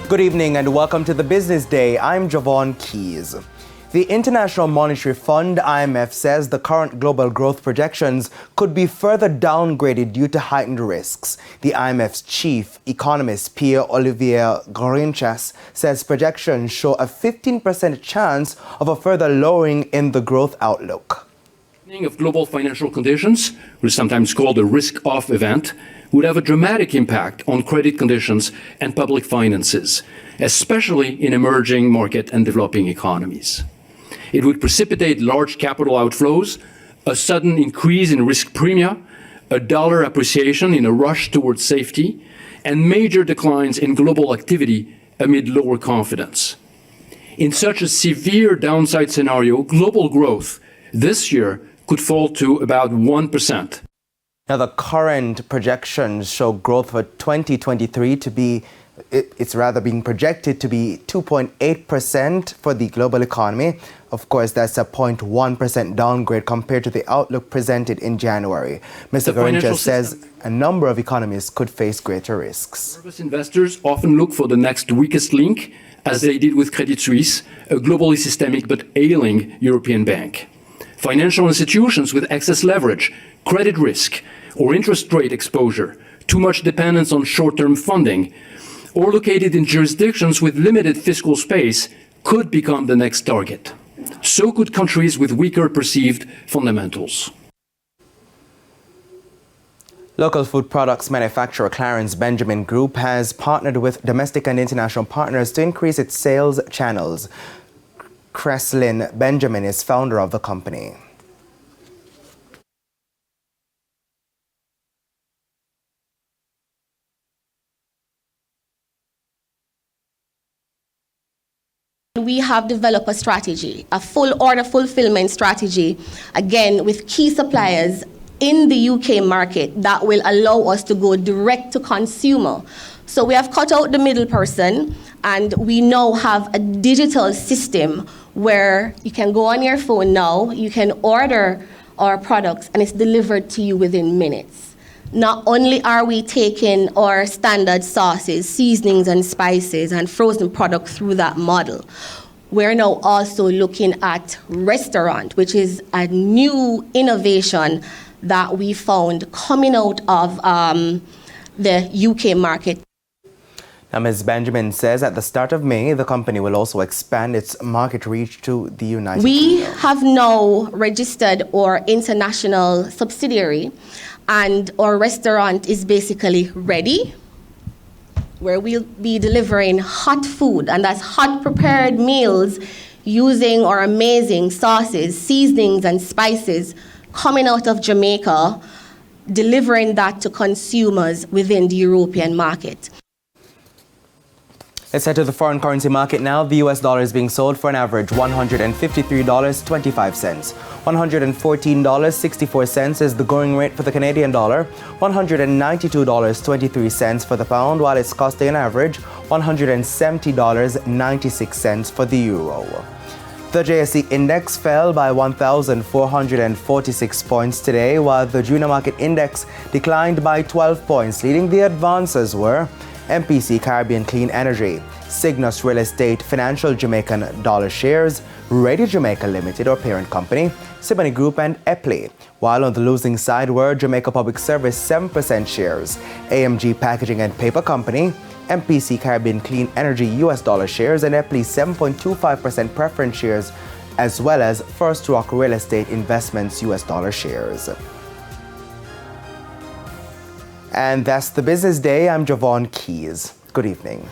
Good evening and welcome to the Business Day. I'm Javon Keys. The International Monetary Fund, IMF, says the current global growth projections could be further downgraded due to heightened risks. The IMF's chief economist, Pierre-Olivier Gourinchas, says projections show a 15% chance of a further lowering in the growth outlook. Of global financial conditions, which is sometimes called a risk-off event, would have a dramatic impact on credit conditions and public finances, especially in emerging market and developing economies. It would precipitate large capital outflows, a sudden increase in risk premia, a dollar appreciation in a rush towards safety, and major declines in global activity amid lower confidence. In such a severe downside scenario, global growth this year could fall to about 1%. Now, the current projections show growth for 2023 to be, it's rather being projected to be 2.8% for the global economy. Of course, that's a 0.1% downgrade compared to the outlook presented in January. Mr. Gourinchas says a number of economies could face greater risks. Nervous investors often look for the next weakest link, as they did with Credit Suisse, a globally systemic but ailing European bank. Financial institutions with excess leverage, credit risk, or interest rate exposure, too much dependence on short-term funding, or located in jurisdictions with limited fiscal space could become the next target. So could countries with weaker perceived fundamentals. Local food products manufacturer Clarence Benjamin Group has partnered with domestic and international partners to increase its sales channels. Creslin Benjamin is founder of the company. We have developed a strategy, a full order fulfillment strategy, again with key suppliers in the UK market that will allow us to go direct to consumer. So we have cut out the middle person, and we now have a digital system where you can go on your phone now, you can order our products, and it's delivered to you within minutes. Not only are we taking our standard sauces, seasonings and spices and frozen products through that model, we're now also looking at restaurant, which is a new innovation that we found coming out of the UK market. Now, Ms. Benjamin says at the start of May, the company will also expand its market reach to the United Kingdom. We have now registered our international subsidiary, and our restaurant is basically ready, where we'll be delivering hot food, and that's hot prepared meals using our amazing sauces, seasonings and spices coming out of Jamaica, delivering that to consumers within the European market. Let's head to the foreign currency market now. The US dollar is being sold for an average $153.25. $114.64 is the going rate for the Canadian dollar. $192.23 for the pound, while it's costing an average $170.96 for the euro. The JSE index fell by 1,446 points today, while the junior market index declined by 12 points. Leading the advances were MPC Caribbean Clean Energy, Cygnus Real Estate Financial Jamaican Dollar Shares, Radio Jamaica Limited or parent company, Siboney Group and Epley. While on the losing side were Jamaica Public Service 7% shares, AMG Packaging and Paper Company, MPC Caribbean Clean Energy US dollar shares and Epley 7.25% preference shares, as well as First Rock Real Estate Investments US dollar shares. And that's the Business Day. I'm Javon Keys. Good evening.